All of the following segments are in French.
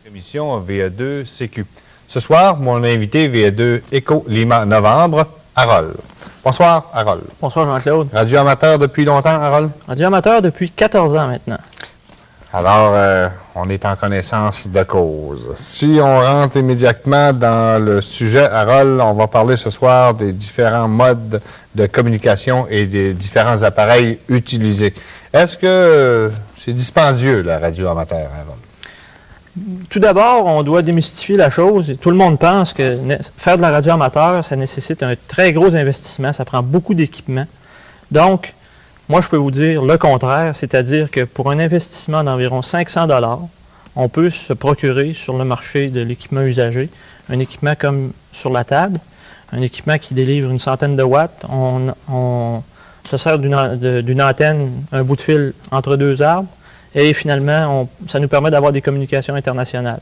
Émission VA2 CQ. Ce soir, mon invité VA2 Écho Lima Novembre, Harold. Bonsoir, Harold. Bonsoir, Jean-Claude. Radio amateur depuis longtemps, Harold? Radio amateur depuis 14 ans maintenant. Alors, on est en connaissance de cause. Si on rentre immédiatement dans le sujet, Harold, on va parler ce soir des différents modes de communication et des différents appareils utilisés. Est-ce que c'est dispendieux, la radio amateur, Harold? Tout d'abord, on doit démystifier la chose. Tout le monde pense que faire de la radio amateur, ça nécessite un très gros investissement, ça prend beaucoup d'équipement. Donc, moi, je peux vous dire le contraire, c'est-à-dire que pour un investissement d'environ 500 $, on peut se procurer sur le marché de l'équipement usagé, un équipement comme sur la table, un équipement qui délivre une centaine de watts. On se sert d'une antenne, un bout de fil entre deux arbres, et finalement, ça nous permet d'avoir des communications internationales.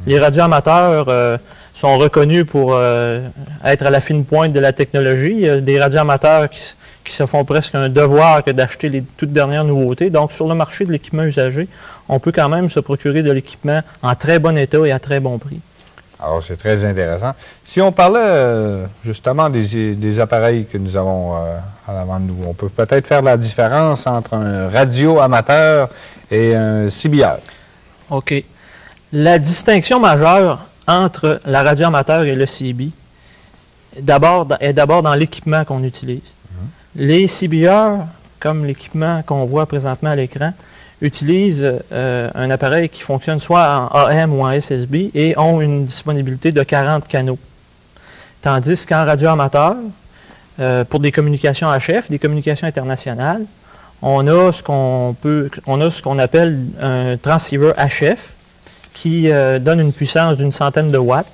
Les radios amateurs sont reconnus pour être à la fine pointe de la technologie. Il y a des radios amateurs qui se font presque un devoir que d'acheter les toutes dernières nouveautés. Donc, sur le marché de l'équipement usagé, on peut quand même se procurer de l'équipement en très bon état et à très bon prix. Alors, c'est très intéressant. Si on parlait justement des appareils que nous avons à l'avant de nous, on peut peut-être faire la différence entre un radio amateur et un CBR. OK. La distinction majeure entre la radio amateur et le CB est d'abord dans l'équipement qu'on utilise. Les CBR, comme l'équipement qu'on voit présentement à l'écran, utilisent un appareil qui fonctionne soit en AM ou en SSB et ont une disponibilité de 40 canaux. Tandis qu'en radio amateur, pour des communications HF, des communications internationales, on a ce qu'on appelle un transceiver HF qui donne une puissance d'une centaine de watts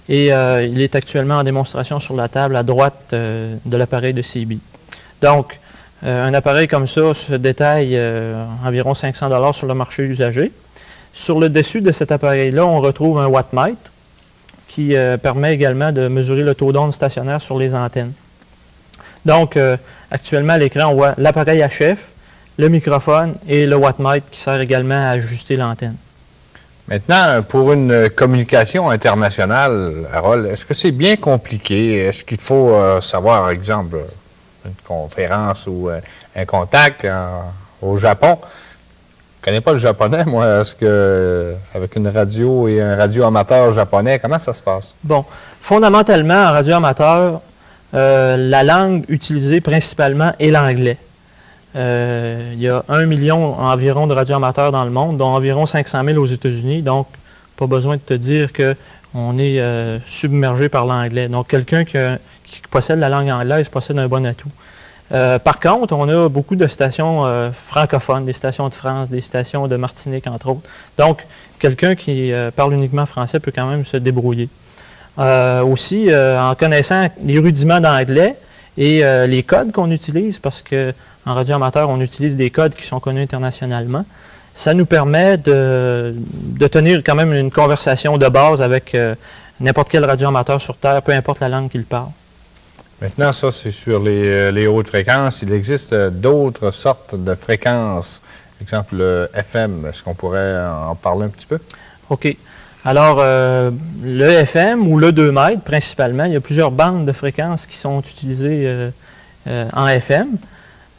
et il est actuellement en démonstration sur la table à droite de l'appareil de CB. Donc, un appareil comme ça se détaille environ 500 $ sur le marché usagé. Sur le dessus de cet appareil-là, on retrouve un wattmètre qui permet également de mesurer le taux d'onde stationnaire sur les antennes. Donc, actuellement, à l'écran, on voit l'appareil HF, le microphone et le wattmètre qui sert également à ajuster l'antenne. Maintenant, pour une communication internationale, Harold, est-ce que c'est bien compliqué? Est-ce qu'il faut savoir, par exemple, une conférence ou un contact au Japon? Je ne connais pas le japonais, moi. Est-ce que, avec une radio et un radio amateur japonais, comment ça se passe? Bon, fondamentalement, en radio amateur, la langue utilisée principalement est l'anglais. Il y a 1 million environ de radioamateurs dans le monde, dont environ 500 000 aux États-Unis. Donc, pas besoin de te dire qu'on est submergé par l'anglais. Donc, quelqu'un qui possède la langue anglaise possède un bon atout. Par contre, on a beaucoup de stations francophones, des stations de France, des stations de Martinique, entre autres. Donc, quelqu'un qui parle uniquement français peut quand même se débrouiller. Aussi, en connaissant les rudiments d'anglais et les codes qu'on utilise, parce qu'en radio amateur, on utilise des codes qui sont connus internationalement, ça nous permet de tenir quand même une conversation de base avec n'importe quel radio amateur sur Terre, peu importe la langue qu'il parle. Maintenant, ça, c'est sur les hautes fréquences. Il existe d'autres sortes de fréquences. Par exemple, le FM. Est-ce qu'on pourrait en parler un petit peu? OK. Alors, le FM ou le 2 mètres, principalement, il y a plusieurs bandes de fréquences qui sont utilisées en FM.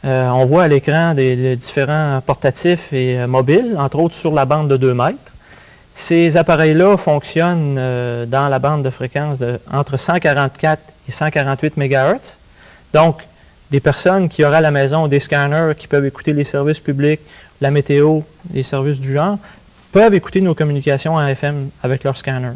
On voit à l'écran des différents portatifs et mobiles, entre autres sur la bande de 2 mètres. Ces appareils-là fonctionnent dans la bande de fréquence entre 144 et 148 MHz. Donc, des personnes qui auraient à la maison des scanners qui peuvent écouter les services publics, la météo, les services du genre, peuvent écouter nos communications en FM avec leur scanner.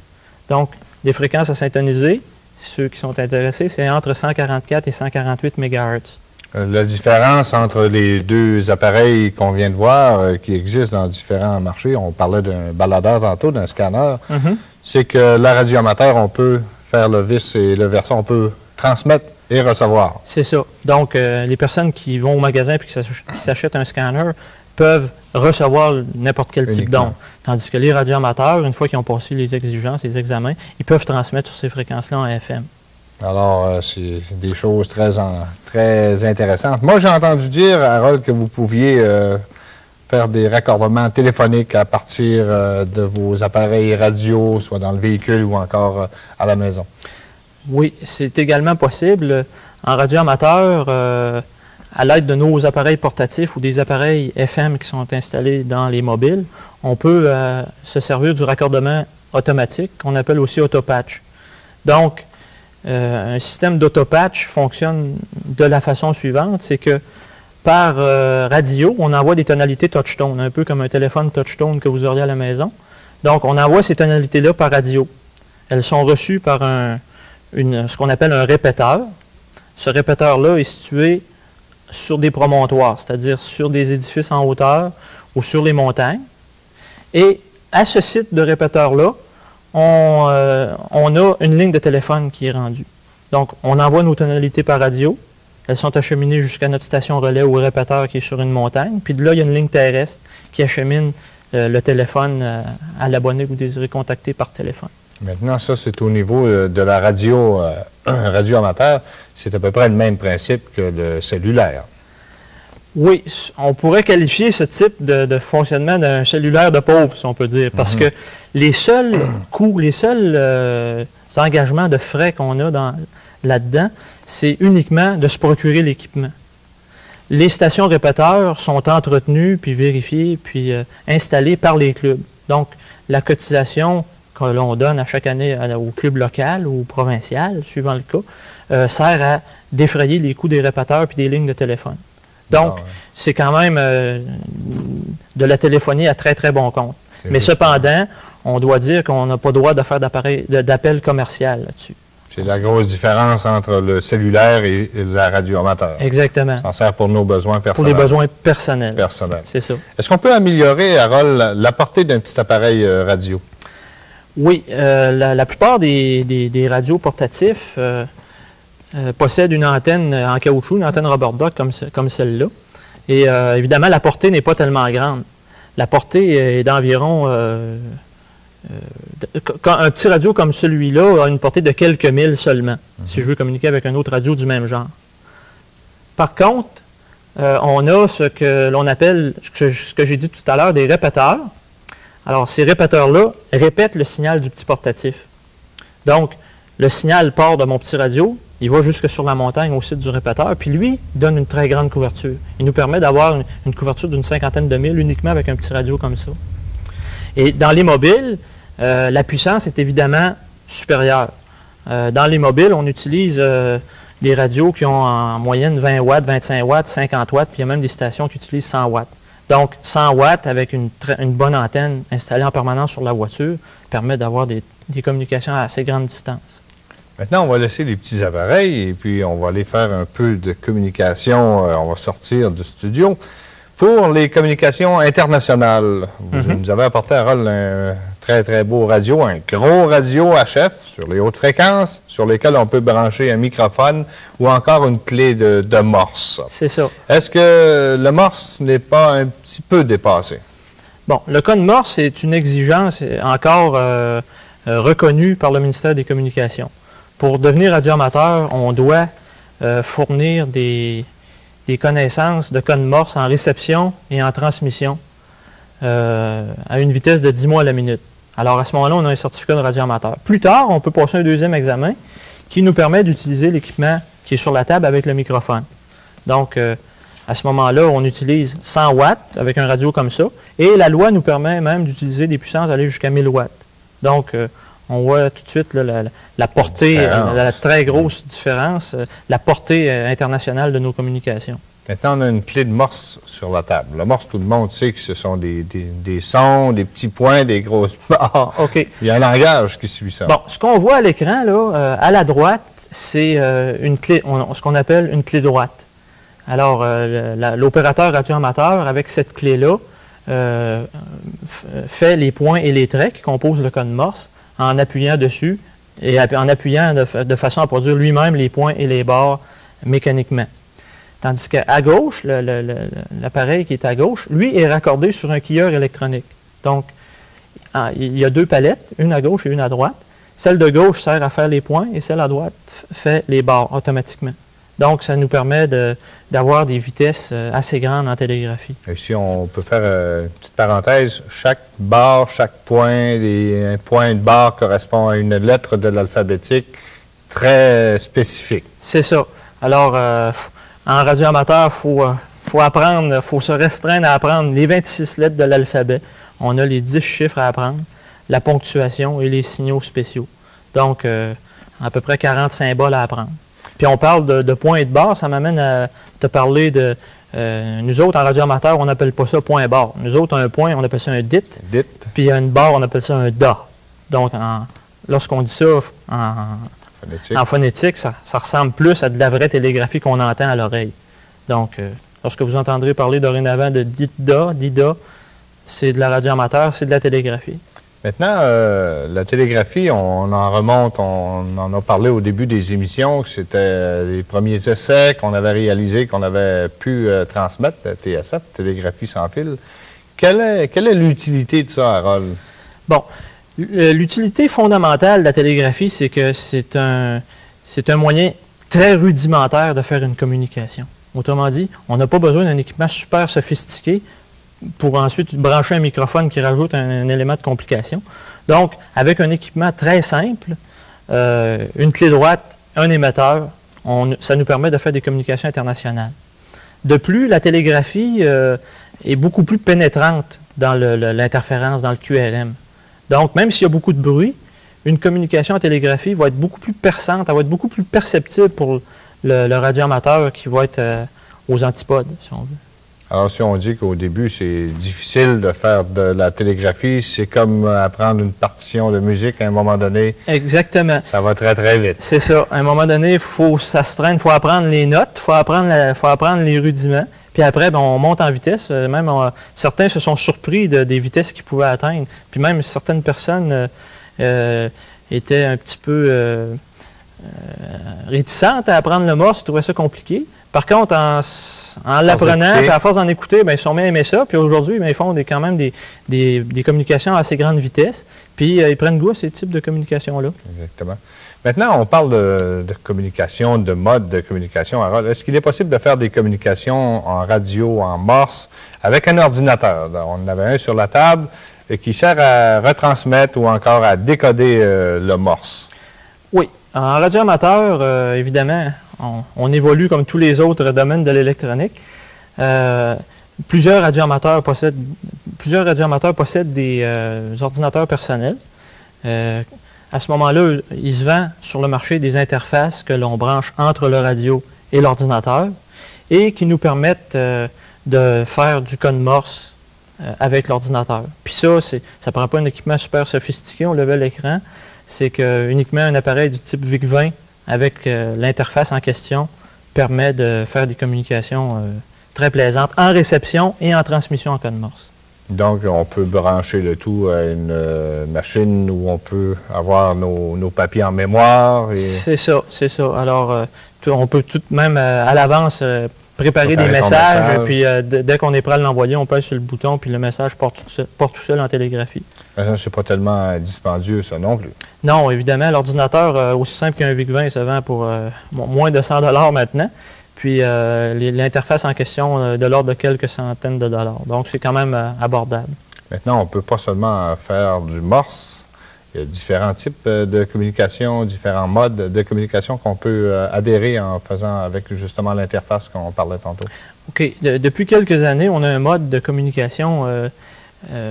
Donc, les fréquences à syntoniser, ceux qui sont intéressés, c'est entre 144 et 148 MHz. La différence entre les deux appareils qu'on vient de voir, qui existent dans différents marchés, on parlait d'un baladeur tantôt, d'un scanner, c'est que la radio amateur, on peut faire le vice et le versa, on peut transmettre et recevoir. C'est ça. Donc, les personnes qui vont au magasin et qui s'achètent un scanner peuvent recevoir n'importe quel type d'onde. Tandis que les radioamateurs, une fois qu'ils ont passé les exigences, les examens, ils peuvent transmettre sur ces fréquences-là en FM. Alors, c'est des choses très intéressantes. Moi, j'ai entendu dire, Harold, que vous pouviez faire des raccordements téléphoniques à partir de vos appareils radio, soit dans le véhicule ou encore à la maison? Oui, c'est également possible. En radio amateur, à l'aide de nos appareils portatifs ou des appareils FM qui sont installés dans les mobiles, on peut se servir du raccordement automatique qu'on appelle aussi autopatch. Donc, un système d'autopatch fonctionne de la façon suivante, c'est que par radio, on envoie des tonalités touchtone, un peu comme un téléphone touchtone que vous auriez à la maison. Donc, on envoie ces tonalités-là par radio. Elles sont reçues par ce qu'on appelle un répéteur. Ce répéteur-là est situé sur des promontoires, c'est-à-dire sur des édifices en hauteur ou sur les montagnes. Et à ce site de répéteur-là, on a une ligne de téléphone qui est rendue. Donc, on envoie nos tonalités par radio. Elles sont acheminées jusqu'à notre station relais ou répéteur qui est sur une montagne. Puis de là, il y a une ligne terrestre qui achemine le téléphone à l'abonné que vous désirez contacter par téléphone. Maintenant, ça, c'est au niveau de la radio, radio amateur. C'est à peu près le même principe que le cellulaire. Oui, on pourrait qualifier ce type de fonctionnement d'un cellulaire de pauvre, si on peut dire, parce que les seuls coûts, les seuls engagements de frais qu'on a là-dedans, c'est uniquement de se procurer l'équipement. Les stations répéteurs sont entretenues, puis vérifiées, puis installées par les clubs. Donc, la cotisation que l'on donne à chaque année au club local ou provincial, suivant le cas, sert à défrayer les coûts des répéteurs puis des lignes de téléphone. Donc, c'est quand même de la téléphonie à très, très bon compte. Mais cependant, on doit dire qu'on n'a pas le droit de faire d'appel commercial là-dessus. C'est la grosse différence entre le cellulaire et la radio amateur. Exactement. Ça en sert pour nos besoins personnels. Pour les besoins personnels. C'est ça. Est-ce qu'on peut améliorer, Harold, la portée d'un petit appareil radio? Oui. La plupart des radios portatifs possèdent une antenne en caoutchouc, une antenne rubber duck comme celle-là. Et évidemment, la portée n'est pas tellement grande. La portée est d'environ... un petit radio comme celui-là a une portée de quelques milles seulement, si je veux communiquer avec un autre radio du même genre. Par contre, on a ce que l'on appelle, ce que j'ai dit tout à l'heure, des répéteurs. Alors, ces répéteurs-là répètent le signal du petit portatif. Donc, le signal part de mon petit radio, il va jusque sur la montagne au site du répéteur, puis lui donne une très grande couverture. Il nous permet d'avoir une couverture d'une 50aine de milles uniquement avec un petit radio comme ça. Et dans les mobiles, la puissance est évidemment supérieure. Dans les mobiles, on utilise des radios qui ont en moyenne 20 watts, 25 watts, 50 watts, puis il y a même des stations qui utilisent 100 watts. Donc, 100 watts avec une bonne antenne installée en permanence sur la voiture permet d'avoir des communications à assez grande distance. Maintenant, on va laisser les petits appareils et puis on va aller faire un peu de communication. On va sortir du studio. Pour les communications internationales, vous nous avez apporté, Harold, un très, très beau radio, un gros radio HF sur les hautes fréquences, sur lesquelles on peut brancher un microphone ou encore une clé de morse. C'est ça. Est-ce que le morse n'est pas un petit peu dépassé? Bon, le code morse est une exigence encore reconnue par le ministère des Communications. Pour devenir radioamateur, on doit fournir des connaissances de code morse en réception et en transmission à une vitesse de 10 mots à la minute. Alors, à ce moment-là, on a un certificat de radioamateur. Plus tard, on peut passer un deuxième examen qui nous permet d'utiliser l'équipement qui est sur la table avec le microphone. Donc, à ce moment-là, on utilise 100 watts avec un radio comme ça, et la loi nous permet même d'utiliser des puissances aller jusqu'à 1000 watts. Donc, on voit tout de suite là, la portée, la très grosse différence, la portée internationale de nos communications. Maintenant, on a une clé de morse sur la table. Le morse, tout le monde sait que ce sont des sons, des petits points, des grosses barres. OK. Il y a un langage qui suit ça. Bon, ce qu'on voit à l'écran, là, à la droite, c'est une clé, ce qu'on appelle une clé droite. Alors, l'opérateur radioamateur, avec cette clé-là, fait les points et les traits qui composent le code morse en appuyant dessus et en appuyant de façon à produire lui-même les points et les barres mécaniquement. Tandis qu'à gauche, l'appareil qui est à gauche, lui, est raccordé sur un quilleur électronique. Donc, il y a deux palettes, une à gauche et une à droite. Celle de gauche sert à faire les points et celle à droite fait les barres automatiquement. Donc, ça nous permet d'avoir des vitesses assez grandes en télégraphie. Et si on peut faire une petite parenthèse, chaque barre, chaque point, un point de barre correspond à une lettre de l'alphabétique très spécifique. C'est ça. Alors, en radio amateur, il faut se restreindre à apprendre les 26 lettres de l'alphabet. On a les 10 chiffres à apprendre, la ponctuation et les signaux spéciaux. Donc, à peu près 40 symboles à apprendre. Puis on parle de point et de barre, ça m'amène à te parler de... nous autres, en radio amateur, on n'appelle pas ça point barre. Nous autres, un point, on appelle ça un dit. Dit. Puis une barre, on appelle ça un da. Donc, lorsqu'on dit ça en phonétique, ça ressemble plus à de la vraie télégraphie qu'on entend à l'oreille. Donc, lorsque vous entendrez parler dorénavant de dit-da, dida, c'est de la radio amateur, c'est de la télégraphie. Maintenant, la télégraphie, on en remonte, on en a parlé au début des émissions, que c'était les premiers essais qu'on avait réalisés, qu'on avait pu transmettre, la TSF, télégraphie sans fil. Quelle est l'utilité de ça, Harold? Bon, l'utilité fondamentale de la télégraphie, c'est que c'est un moyen très rudimentaire de faire une communication. Autrement dit, on n'a pas besoin d'un équipement super sophistiqué pour ensuite brancher un microphone qui rajoute un élément de complication. Donc, avec un équipement très simple, une clé droite, un émetteur, ça nous permet de faire des communications internationales. De plus, la télégraphie est beaucoup plus pénétrante dans l'interférence, dans le QRM. Donc, même s'il y a beaucoup de bruit, une communication en télégraphie va être beaucoup plus perçante, elle va être beaucoup plus perceptible pour le radioamateur qui va être aux antipodes, si on veut. Alors, si on dit qu'au début, c'est difficile de faire de la télégraphie, c'est comme apprendre une partition de musique à un moment donné. Exactement. Ça va très, très vite. C'est ça. À un moment donné, ça se traîne, il faut apprendre les notes, il faut apprendre les rudiments. Puis après, on monte en vitesse. Même certains se sont surpris des vitesses qu'ils pouvaient atteindre. Puis même certaines personnes étaient un petit peu réticentes à apprendre le morse, ils trouvaient ça compliqué. Par contre, en l'apprenant, puis à force d'en écouter, ils se sont mis à aimer ça. Puis aujourd'hui, ils font quand même des communications à assez grande vitesse. Puis ils prennent goût à ces types de communications-là. Exactement. Maintenant, on parle de communication, de mode de communication. Harold, est-ce qu'il est possible de faire des communications en radio, en morse, avec un ordinateur? On en avait un sur la table qui sert à retransmettre ou encore à décoder le morse. Oui. En radio amateur, évidemment, on évolue comme tous les autres domaines de l'électronique. Plusieurs radioamateurs possèdent des ordinateurs personnels. À ce moment-là, il se vend sur le marché des interfaces que l'on branche entre le radio et l'ordinateur et qui nous permettent de faire du code morse avec l'ordinateur. Puis ça ne prend pas un équipement super sophistiqué, on levait l'écran. C'est que uniquement un appareil du type VIC-20 avec l'interface en question permet de faire des communications très plaisantes en réception et en transmission en code morse. Donc, on peut brancher le tout à une machine où on peut avoir nos papiers en mémoire. C'est ça, c'est ça. Alors, on peut tout de même à l'avance préparer des messages, puis dès qu'on est prêt à l'envoyer, on pèse sur le bouton, puis le message part tout seul en télégraphie. C'est pas tellement dispendieux, ça non plus. Non, évidemment, l'ordinateur, aussi simple qu'un VIC-20, se vend pour moins de 100 $ maintenant. Puis l'interface en question de l'ordre de quelques centaines de dollars. Donc, c'est quand même abordable. Maintenant, on ne peut pas seulement faire du morse. Il y a différents types de communication, différents modes de communication qu'on peut adhérer en faisant avec justement l'interface qu'on parlait tantôt. OK. Depuis quelques années, on a un mode de communication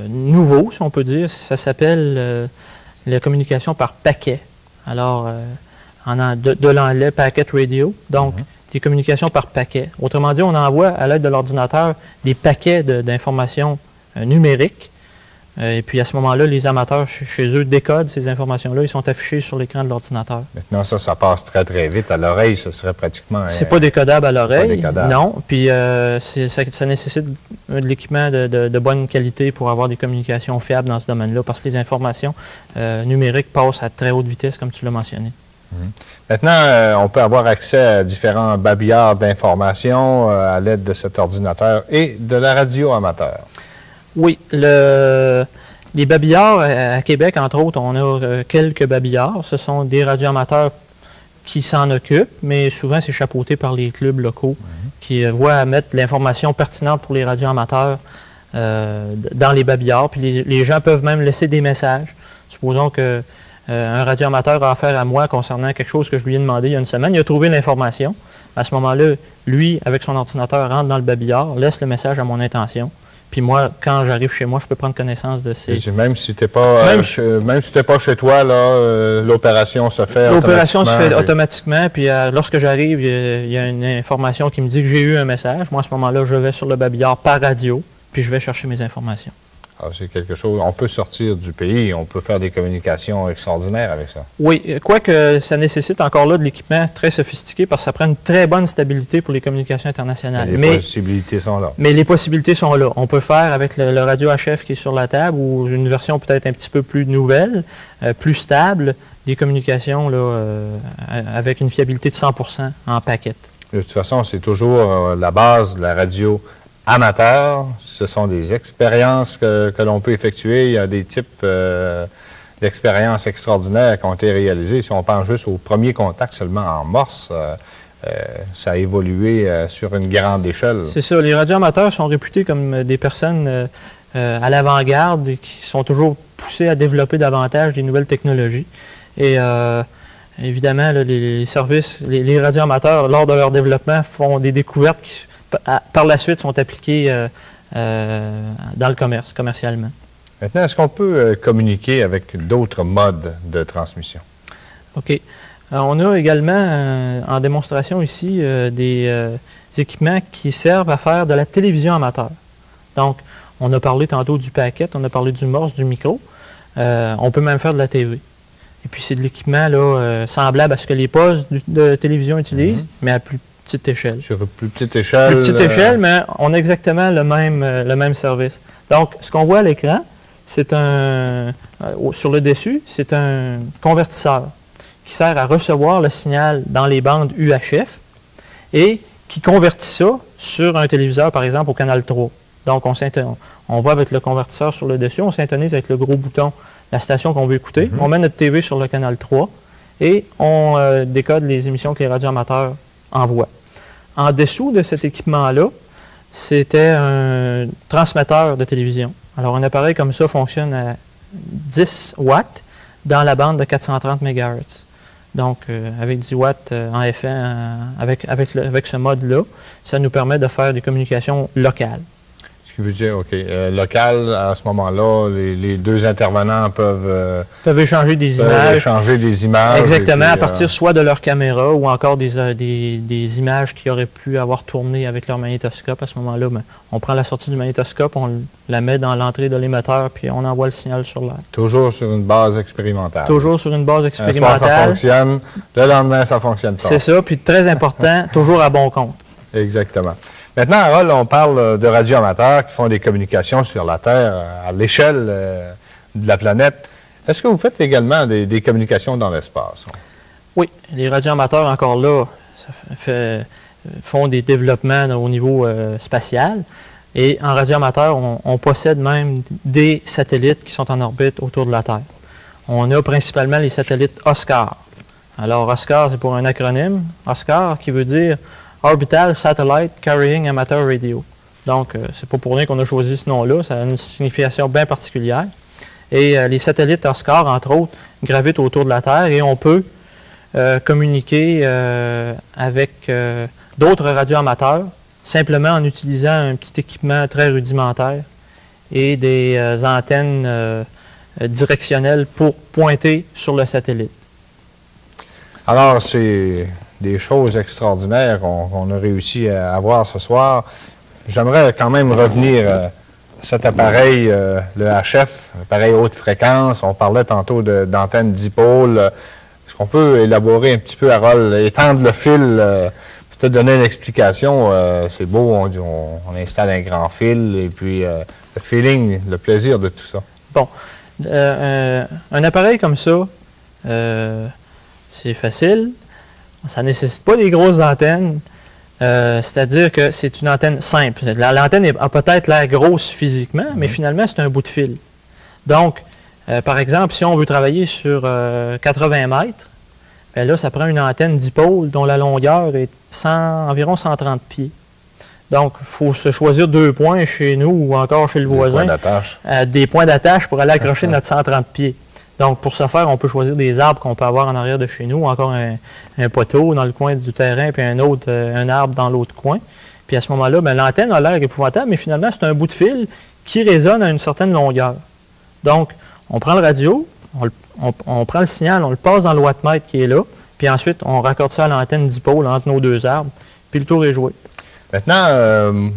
nouveau, si on peut dire. Ça s'appelle la communication par paquet. Alors, de l'anglais, packet radio. Donc, des communications par paquet. Autrement dit, on envoie à l'aide de l'ordinateur des paquets d'informations numériques. Et puis à ce moment-là, les amateurs chez eux décodent ces informations-là. Ils sont affichés sur l'écran de l'ordinateur. Maintenant, ça passe très, très vite. À l'oreille, ce serait pratiquement... C'est pas décodable à l'oreille, non. Puis ça nécessite de l'équipement de bonne qualité pour avoir des communications fiables dans ce domaine-là, parce que les informations numériques passent à très haute vitesse, comme tu l'as mentionné. Maintenant, on peut avoir accès à différents babillards d'informations à l'aide de cet ordinateur et de la radio amateur. Oui, les babillards à Québec, entre autres, on a quelques babillards. Ce sont des radioamateurs qui s'en occupent, mais souvent c'est chapeauté par les clubs locaux qui voient à mettre l'information pertinente pour les radios amateurs dans les babillards. Puis les gens peuvent même laisser des messages. Supposons que un radioamateur a affaire à moi concernant quelque chose que je lui ai demandé il y a une semaine. Il a trouvé l'information. À ce moment-là, lui, avec son ordinateur, rentre dans le babillard, laisse le message à mon intention. Puis moi, quand j'arrive chez moi, je peux prendre connaissance de ces... Même si tu n'es pas, pas chez toi, l'opération se fait automatiquement. L'opération se fait automatiquement. Puis lorsque j'arrive, il y a une information qui me dit que j'ai eu un message. Moi, à ce moment-là, je vais sur le babillard par radio, puis je vais chercher mes informations. Ah, c'est quelque chose. On peut sortir du pays, on peut faire des communications extraordinaires avec ça. Oui, quoique ça nécessite encore là de l'équipement très sophistiqué parce que ça prend une très bonne stabilité pour les communications internationales. Les possibilités sont là. Mais les possibilités sont là. On peut faire avec le radio HF qui est sur la table ou une version peut-être un petit peu plus nouvelle, plus stable, des communications là, avec une fiabilité de 100% en paquet. De toute façon, c'est toujours la base de la radio amateur. Ce sont des expériences que l'on peut effectuer. Il y a des types d'expériences extraordinaires qui ont été réalisées. Si on pense juste au premier contact seulement en morse, ça a évolué sur une grande échelle. C'est ça. Les radioamateurs sont réputés comme des personnes à l'avant-garde et qui sont toujours poussés à développer davantage des nouvelles technologies. Et évidemment, là, les services, les radioamateurs, lors de leur développement, font des découvertes qui par la suite, sont appliqués dans le commerce, commercialement. Maintenant, est-ce qu'on peut communiquer avec d'autres modes de transmission? OK. On a également en démonstration ici des équipements qui servent à faire de la télévision amateur. Donc, on a parlé tantôt du paquet, on a parlé du morse, du micro. On peut même faire de la TV. Et puis, c'est de l'équipement là, semblable à ce que les postes de télévision utilisent, mais à plus petite échelle. Sur une plus petite échelle. Plus petite échelle, mais on a exactement le même service. Donc, ce qu'on voit à l'écran, c'est sur le dessus, c'est un convertisseur qui sert à recevoir le signal dans les bandes UHF et qui convertit ça sur un téléviseur, par exemple, au canal 3. Donc, on va avec le convertisseur sur le dessus, on s'intonise avec le gros bouton, la station qu'on veut écouter, on met notre TV sur le canal 3 et on décode les émissions que les radioamateurs envoient. En dessous de cet équipement-là, c'était un transmetteur de télévision. Alors, un appareil comme ça fonctionne à 10 watts dans la bande de 430 MHz. Donc, avec 10 watts en FM, avec ce mode-là, ça nous permet de faire des communications locales. Ce qui veut dire, OK, local, à ce moment-là, les deux intervenants peuvent échanger des images. puis, Exactement, à partir soit de leur caméra ou encore des images qui auraient pu avoir tourné avec leur magnétoscope. À ce moment-là, on prend la sortie du magnétoscope, on la met dans l'entrée de l'émetteur, puis on envoie le signal sur l'air. Toujours sur une base expérimentale. Toujours sur une base expérimentale. Ça fonctionne, le lendemain, ça fonctionne pas. C'est ça, puis très important, toujours à bon compte. Exactement. Maintenant, Harold, on parle de radioamateurs qui font des communications sur la Terre à l'échelle de la planète. Est-ce que vous faites également des communications dans l'espace? Oui, les radioamateurs, encore là, font des développements au niveau spatial. Et en radioamateur, on possède même des satellites qui sont en orbite autour de la Terre. On a principalement les satellites OSCAR. Alors, OSCAR, c'est pour un acronyme. OSCAR, qui veut dire Orbital Satellite Carrying Amateur Radio. Donc, c'est pas pour rien qu'on a choisi ce nom-là, ça a une signification bien particulière. Et les satellites OSCAR, entre autres, gravitent autour de la Terre et on peut communiquer avec d'autres radioamateurs simplement en utilisant un petit équipement très rudimentaire et des antennes directionnelles pour pointer sur le satellite. Alors, c'est des choses extraordinaires qu'on a réussi à avoir ce soir. J'aimerais quand même revenir à cet appareil, le HF, appareil haute fréquence. On parlait tantôt d'antenne dipôle. Est-ce qu'on peut élaborer un petit peu, Harold, étendre le fil, peut-être donner une explication? C'est beau, on installe un grand fil et puis le feeling, le plaisir de tout ça. Bon, un appareil comme ça, c'est facile. Ça ne nécessite pas des grosses antennes, c'est-à-dire que c'est une antenne simple. L'antenne a peut-être l'air grosse physiquement, mais finalement, c'est un bout de fil. Donc, par exemple, si on veut travailler sur 80 mètres, bien là, ça prend une antenne dipôle dont la longueur est environ 130 pieds. Donc, il faut se choisir 2 points chez nous ou encore chez le voisin. Des points d'attache pour aller accrocher notre 130 pieds. Donc, pour ce faire, on peut choisir des arbres qu'on peut avoir en arrière de chez nous, ou encore un poteau dans le coin du terrain, puis un arbre dans l'autre coin. Puis à ce moment-là, bien, l'antenne a l'air épouvantable, mais finalement, c'est un bout de fil qui résonne à une certaine longueur. Donc, on prend le radio, on prend le signal, on le passe dans le wattmètre qui est là, puis ensuite, on raccorde ça à l'antenne dipôle entre nos 2 arbres, puis le tour est joué. Maintenant,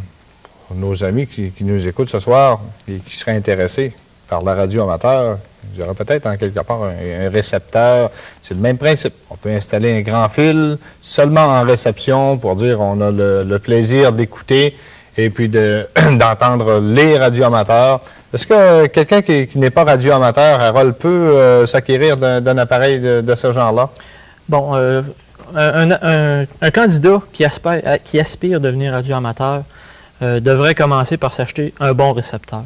nos amis qui nous écoutent ce soir et qui seraient intéressés par la radio amateur, il y aura peut-être en quelque part un récepteur. C'est le même principe. On peut installer un grand fil seulement en réception pour dire on a le plaisir d'écouter et puis d'entendre les radioamateurs. Est-ce que quelqu'un qui n'est pas radioamateur, Harold, peut s'acquérir d'un appareil de ce genre-là? Bon, un candidat qui aspire à devenir radioamateur devrait commencer par s'acheter un bon récepteur.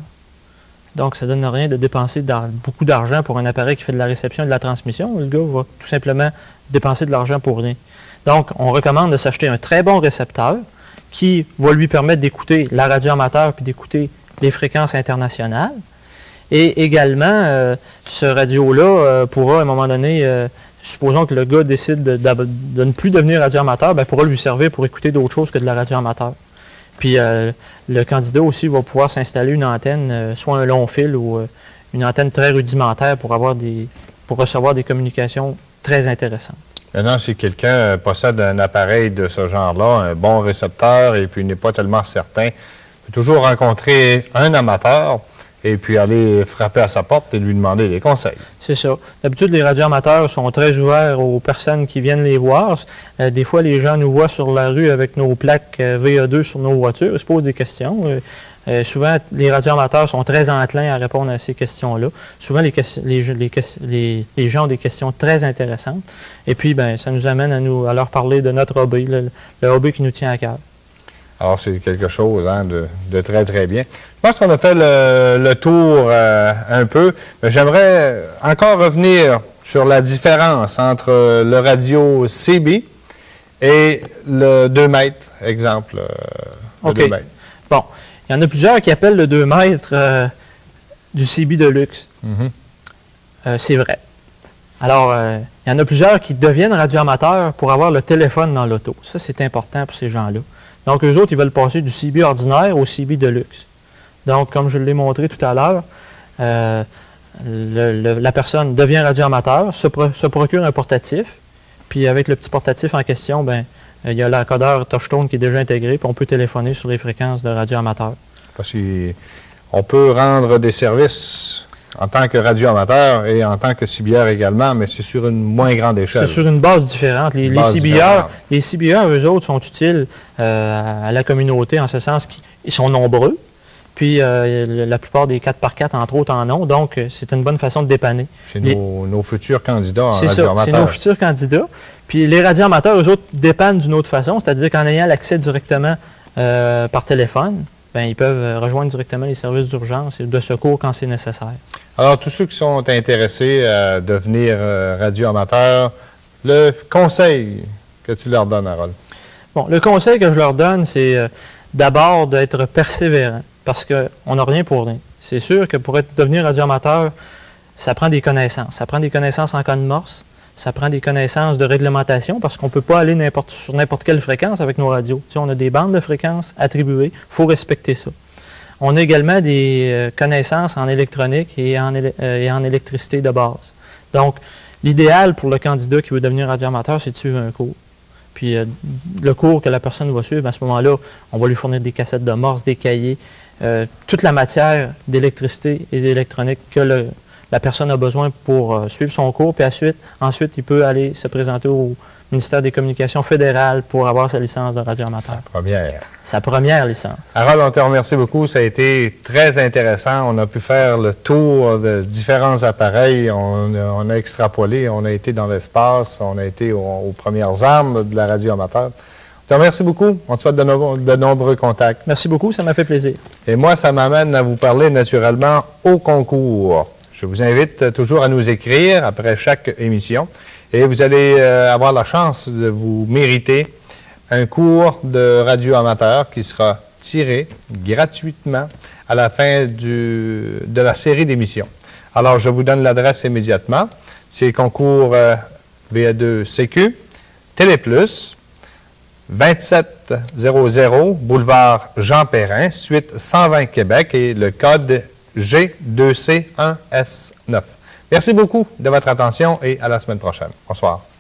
Donc, ça ne donne rien de dépenser beaucoup d'argent pour un appareil qui fait de la réception et de la transmission. Le gars va tout simplement dépenser de l'argent pour rien. Donc, on recommande de s'acheter un très bon récepteur qui va lui permettre d'écouter la radio amateur puis d'écouter les fréquences internationales. Et également, ce radio-là pourra, à un moment donné, supposons que le gars décide de ne plus devenir radio amateur, bien, pourra lui servir pour écouter d'autres choses que de la radio amateur. Puis le candidat aussi va pouvoir s'installer une antenne, soit un long fil ou une antenne très rudimentaire pour recevoir des communications très intéressantes. Maintenant, si quelqu'un possède un appareil de ce genre-là, un bon récepteur, et puis n'est pas tellement certain, peut toujours rencontrer un amateur et puis aller frapper à sa porte et lui demander des conseils. C'est ça. D'habitude, les radioamateurs sont très ouverts aux personnes qui viennent les voir. Des fois, les gens nous voient sur la rue avec nos plaques VE2 sur nos voitures. Ils se posent des questions. Souvent, les radioamateurs sont très enclins à répondre à ces questions-là. Souvent, les gens ont des questions très intéressantes. Et puis, ben, ça nous amène à leur parler de notre hobby, le hobby qui nous tient à cœur. Alors, c'est quelque chose de très, très bien. Je pense qu'on a fait le tour un peu, mais j'aimerais encore revenir sur la différence entre le radio CB et le 2 mètres, exemple. OK. 2 mètres. Bon, il y en a plusieurs qui appellent le 2 mètres du CB de luxe. C'est vrai. Alors, il y en a plusieurs qui deviennent radioamateurs pour avoir le téléphone dans l'auto. Ça, c'est important pour ces gens-là. Donc, eux autres, ils veulent passer du CB ordinaire au CB de luxe. Donc, comme je l'ai montré tout à l'heure, la personne devient radioamateur, se procure un portatif, puis avec le petit portatif en question, ben, il y a l'encodeur touchtone qui est déjà intégré, puis on peut téléphoner sur les fréquences de radioamateur. Parce qu'on peut rendre des services en tant que radioamateur et en tant que CBR également, mais c'est sur une moins grande échelle. C'est sur une base différente. Les CBR, eux autres, sont utiles à la communauté en ce sens qu'ils sont nombreux. Puis la plupart des 4x4, entre autres, en ont. Donc, c'est une bonne façon de dépanner. C'est nos futurs candidats en radioamateur. C'est nos futurs candidats. Puis les radioamateurs, eux autres, dépannent d'une autre façon, c'est-à-dire qu'en ayant l'accès directement par téléphone, bien, ils peuvent rejoindre directement les services d'urgence et de secours quand c'est nécessaire. Alors, tous ceux qui sont intéressés à devenir radioamateurs, le conseil que tu leur donnes, Harold? Bon, le conseil que je leur donne, c'est d'abord d'être persévérant, parce qu'on n'a rien pour rien. C'est sûr que pour devenir radioamateur, ça prend des connaissances. Ça prend des connaissances en code morse, ça prend des connaissances de réglementation, parce qu'on ne peut pas aller sur n'importe quelle fréquence avec nos radios. Tu sais, on a des bandes de fréquences attribuées, il faut respecter ça. On a également des connaissances en électronique et en électricité de base. Donc, l'idéal pour le candidat qui veut devenir radioamateur, c'est de suivre un cours. Puis, le cours que la personne va suivre, à ce moment-là, on va lui fournir des cassettes de morse, des cahiers, toute la matière d'électricité et d'électronique que la personne a besoin pour suivre son cours. Puis ensuite, il peut aller se présenter au ministère des Communications fédéral pour avoir sa licence de radioamateur. Sa première licence. Harold, on te remercie beaucoup. Ça a été très intéressant. On a pu faire le tour de différents appareils. On a extrapolé, on a été dans l'espace, on a été aux premières armes de la radioamateur. Je te remercie beaucoup. On te souhaite de nombreux contacts. Merci beaucoup, ça m'a fait plaisir. Et moi, ça m'amène à vous parler naturellement au concours. Je vous invite toujours à nous écrire après chaque émission et vous allez avoir la chance de vous mériter un cours de radio amateur qui sera tiré gratuitement à la fin de la série d'émissions. Alors, je vous donne l'adresse immédiatement. C'est concours VA2CQ, Téléplus, 2700 boulevard Jean Perrin, suite 120 Québec et le code G2C1S9. Merci beaucoup de votre attention et à la semaine prochaine. Bonsoir.